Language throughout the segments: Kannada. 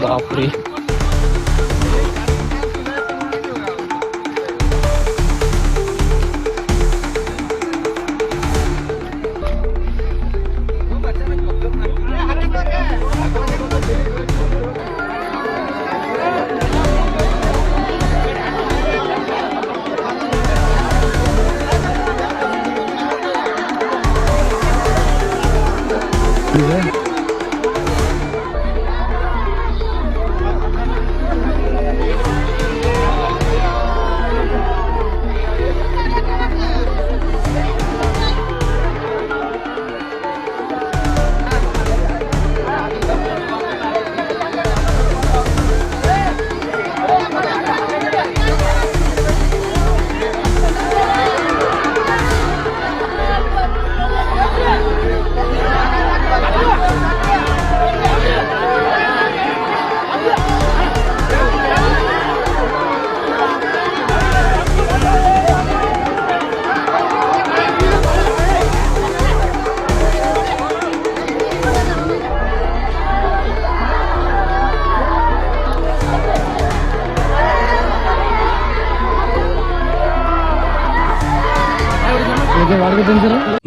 ಬಾಪ್ರಿ.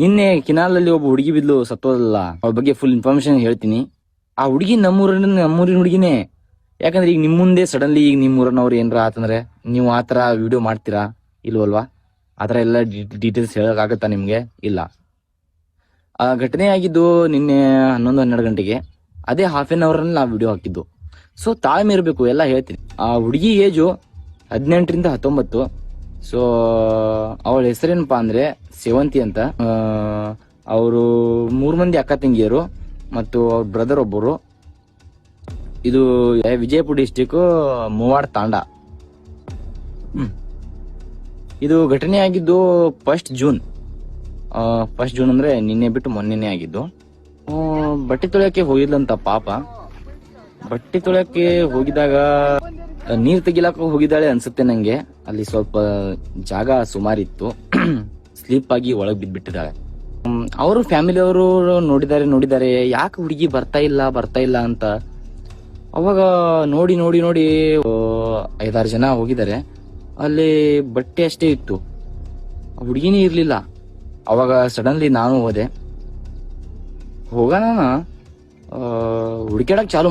ನಿನ್ನೆ ಕಿನಾಲಲ್ಲಿ ಒಬ್ಬ ಹುಡುಗಿ ಬಿದ್ಲು ಸತ್ತೋದಲ್ಲ, ಅವ್ರ ಬಗ್ಗೆ ಫುಲ್ ಇನ್ಫಾರ್ಮೇಶನ್ ಹೇಳ್ತೀನಿ. ಆ ಹುಡುಗಿ ನಮ್ಮೂರಿನ ಹುಡುಗಿನೇ. ಯಾಕಂದ್ರೆ ಈಗ ನಿಮ್ ಮುಂದೆ ಸಡನ್ಲಿ ಈಗ ನಿಮ್ಮೂರನವ್ರು ಏನಾರ ಆತಂದ್ರೆ ನೀವು ಆತರ ವಿಡಿಯೋ ಮಾಡ್ತೀರಾ ಇಲ್ವಲ್ವಾ? ಆತರ ಎಲ್ಲ ಡೀಟೇಲ್ಸ್ ಹೇಳಕ್ ನಿಮ್ಗೆ? ಇಲ್ಲ. ಆ ಘಟನೆ ಆಗಿದ್ದು ನಿನ್ನೆ 11-12 ಗಂಟೆಗೆ. ಅದೇ ಹಾಫ್ ಆನ್ ಅವರ್ ನಾವು ವಿಡಿಯೋ ಹಾಕಿದ್ದು. ಸೊ ತಾಳ್ಮೆ ಇರಬೇಕು, ಎಲ್ಲ ಹೇಳ್ತೀನಿ. ಆ ಹುಡುಗಿ ಏಜು 18ರಿಂದ 19. ಸೊ ಅವಳ ಹೆಸರೇನಪ್ಪಾ ಅಂದ್ರೆ ಸೇವಂತಿ ಅಂತ. ಅವರು 3 ಮಂದಿ ಅಕ್ಕ ತಂಗಿಯರು ಮತ್ತು ಅವ್ರ ಬ್ರದರ್ ಒಬ್ಬರು. ಇದು ವಿಜಯಪುರ ಡಿಸ್ಟಿಕ್ ಮೂವಾಡ್ ತಾಂಡ. ಇದು ಘಟನೆ ಆಗಿದ್ದು 1 ಜೂನ್. 1 ಜೂನ್ ಅಂದ್ರೆ ನಿನ್ನೆ ಬಿಟ್ಟು ಮೊನ್ನೆನೆ ಆಗಿದ್ದು. ಬಟ್ಟೆ ತೊಳೆಯಕ್ಕೆ ಹೋಗಿದ್ಲಂತ ಪಾಪ. ಬಟ್ಟೆ ತೊಳೆಯಕ್ಕೆ ಹೋಗಿದಾಗ ನೀರ್ ತೆಗಿಲಾಕ ಹೋಗಿದ್ದಾಳೆ ಅನ್ಸುತ್ತೆ ನಂಗೆ. ಅಲ್ಲಿ ಸ್ವಲ್ಪ ಜಾಗ ಸುಮಾರಿತ್ತು. ಸ್ಲೀಪ್ ಆಗಿ ಒಳಗ್ ಬಿದ್ಬಿಟ್ಟಿದ್ದಾಳೆ. ಅವರು ಫ್ಯಾಮಿಲಿ ಅವರು ನೋಡಿದ್ದಾರೆ ಯಾಕೆ ಹುಡುಗಿ ಬರ್ತಾ ಇಲ್ಲ ಅಂತ. ಅವಾಗ ನೋಡಿ 5-6 ಜನ ಹೋಗಿದ್ದಾರೆ. ಅಲ್ಲಿ ಬಟ್ಟೆ ಅಷ್ಟೇ ಇತ್ತು, ಹುಡುಗಿನೇ ಇರ್ಲಿಲ್ಲ. ಅವಾಗ ಸಡನ್ಲಿ ನಾನು ಹೋದೆ. ಹೋಗೋಣ ಹುಡುಕ್ಯಾಡಕ್ ಚಾಲು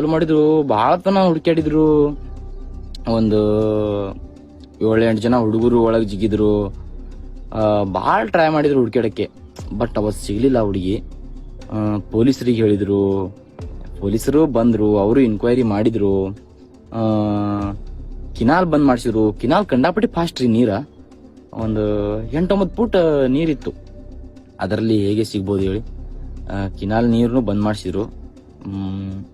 ಮಾಡಿದ್ರು. ಬಹಳ ತನ ಹುಡುಕ್ಯಾಡಿದ್ರು. ಒಂದು 7-8 ಜನ ಹುಡುಗರು ಒಳಗ್ ಜಿಗಿದ್ರು. ಬಹಳ ಟ್ರೈ ಮಾಡಿದ್ರು ಹುಡುಕ್ಯಾಡಕ್ಕೆ. ಬಟ್ ಅವತ್ತು ಸಿಗ್ಲಿಲ್ಲ ಹುಡುಗಿ. ಪೊಲೀಸರಿಗೆ ಹೇಳಿದ್ರು, ಪೊಲೀಸರು ಬಂದ್ರು. ಅವರು ಇನ್ಕ್ವೈರಿ ಮಾಡಿದ್ರು. ಕಿನಾಲ್ ಬಂದ್ ಮಾಡಿಸಿದ್ರು. ಕಿನಾಲ್ ಕಂಡಾಪಟ್ಟಿ ಫಾಸ್ಟ್ ರೀ ನೀರ. ಒಂದು 8-9 ಫೂಟ್ ನೀರಿತ್ತು. ಅದರಲ್ಲಿ ಹೇಗೆ ಸಿಗ್ಬೋದು ಹೇಳಿ? ಕಿನಾಲ್ ನೀರನ್ನು ಬಂದ್ ಮಾಡಿಸಿದ್ರು.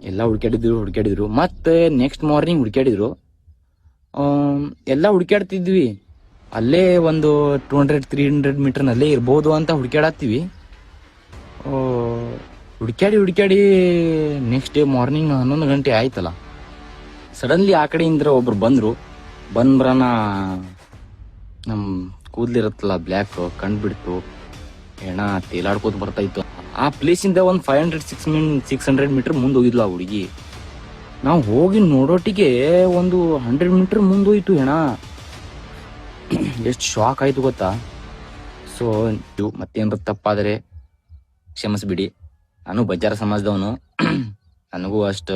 ಎಲ್ಲ ಹುಡುಕ್ಯಾಡಿದ್ರು. ಮತ್ತೆ ನೆಕ್ಸ್ಟ್ ಮಾರ್ನಿಂಗ್ ಹುಡುಕ್ಯಾಡಿದ್ರು. ಎಲ್ಲ ಹುಡುಕ್ಯಾಡ್ತಿದ್ವಿ. ಅಲ್ಲೇ ಒಂದು 200-300 ಮೀಟರ್ನಲ್ಲೇ ಇರ್ಬೋದು ಅಂತ ಹುಡುಕ್ಯಾಡತ್ತೀವಿ. ಹುಡುಕ್ಯಾಡಿ ನೆಕ್ಸ್ಟ್ ಡೇ ಮಾರ್ನಿಂಗ್ 11 ಗಂಟೆ ಆಯ್ತಲ್ಲ, ಸಡನ್ಲಿ ಆ ಕಡೆಯಿಂದ ಒಬ್ರು ಬಂದ್ರನ ನಮ್ ಕೂದ್ಲಿರತ್ತಲ್ಲ ಬ್ಲ್ಯಾಕ್ ಕಂಡ್ಬಿಡ್ತು. ಹೆಣ ತೇಲಾಡ್ಕೋತ ಬರ್ತಾ ಇತ್ತು. ಆ ಪ್ಲೇಸ್ ಇಂದ ಒಂದ್ 500-600 ಮೀಟರ್ ಮುಂದೆ ಹೋಗಿದ್ಲು ಆ ಹುಡುಗಿ. ನಾವು ಹೋಗಿ ನೋಡೋಟಿಗೆ ಒಂದು 100 ಮೀಟರ್ ಮುಂದೆ ಹೋಯ್ತು ಹೆಣ. ಎಷ್ಟು ಶಾಕ್ ಆಯ್ತು ಗೊತ್ತಾ? ಸೊ ಮತ್ತೇನ್ರ ತಪ್ಪಾದರೆ ಕ್ಷಮಿಸ್ಬಿಡಿ. ನಾನು ಬಜಾರ ಸಮಾಜದವನು. ನನಗೂ ಅಷ್ಟು